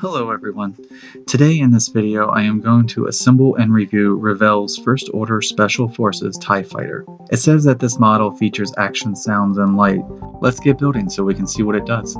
Hello everyone. Today in this video I am going to assemble and review Revell's First Order Special Forces TIE Fighter. It says that this model features action, sounds, and light. Let's get building so we can see what it does.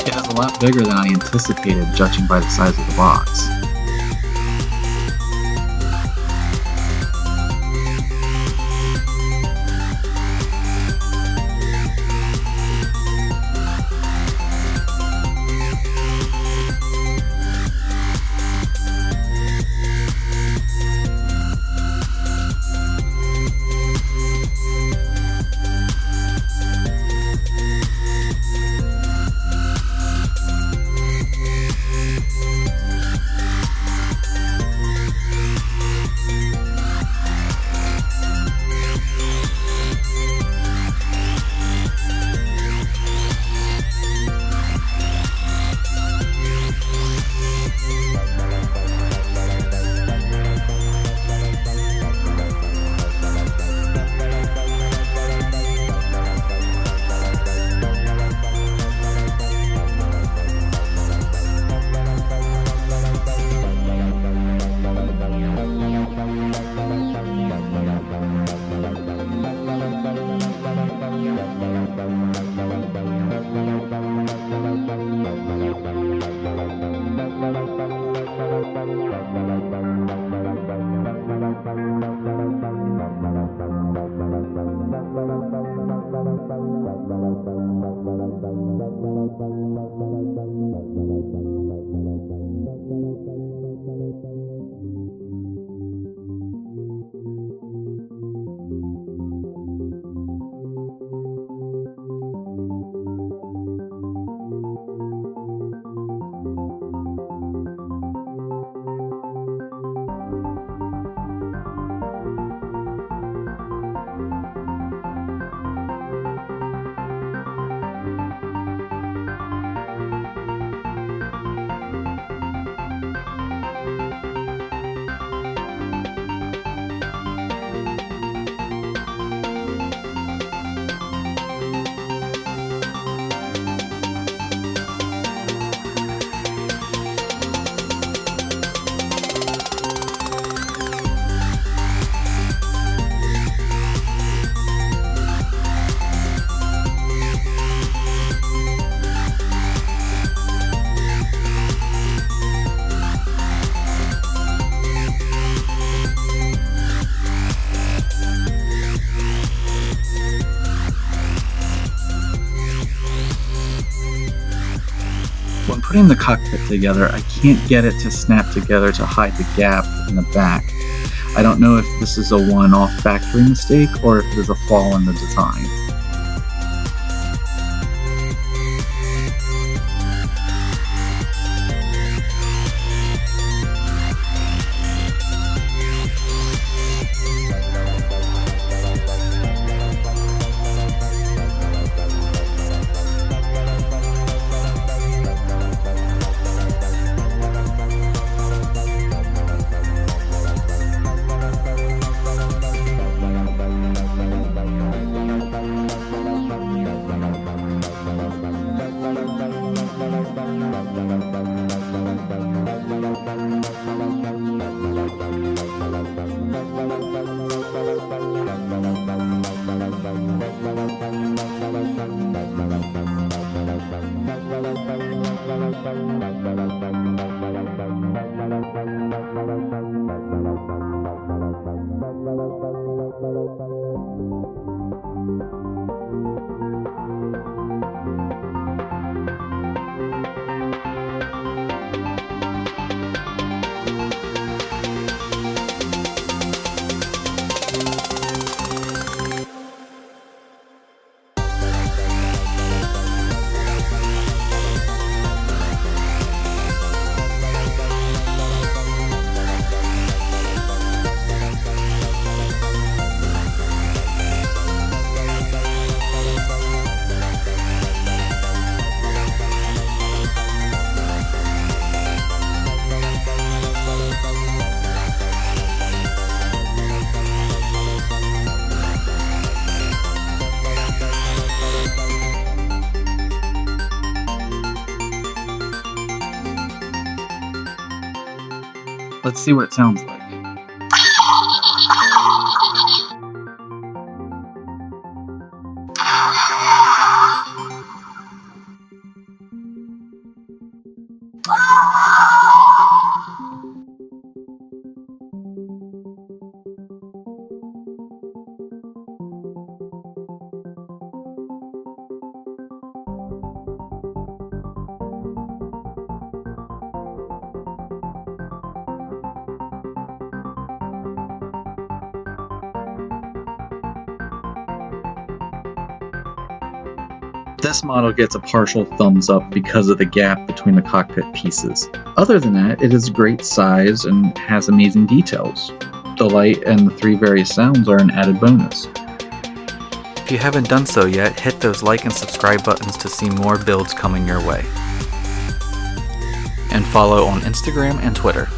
It is a lot bigger than I anticipated, judging by the size of the box. When putting the cockpit together, I can't get it to snap together to hide the gap in the back. I don't know if this is a one-off factory mistake or if it is a flaw in the design. Let's see what it sounds like. This model gets a partial thumbs up because of the gap between the cockpit pieces. Other than that, it is great size and has amazing details. The light and the 3 various sounds are an added bonus. If you haven't done so yet, hit those like and subscribe buttons to see more builds coming your way. And follow on Instagram and Twitter.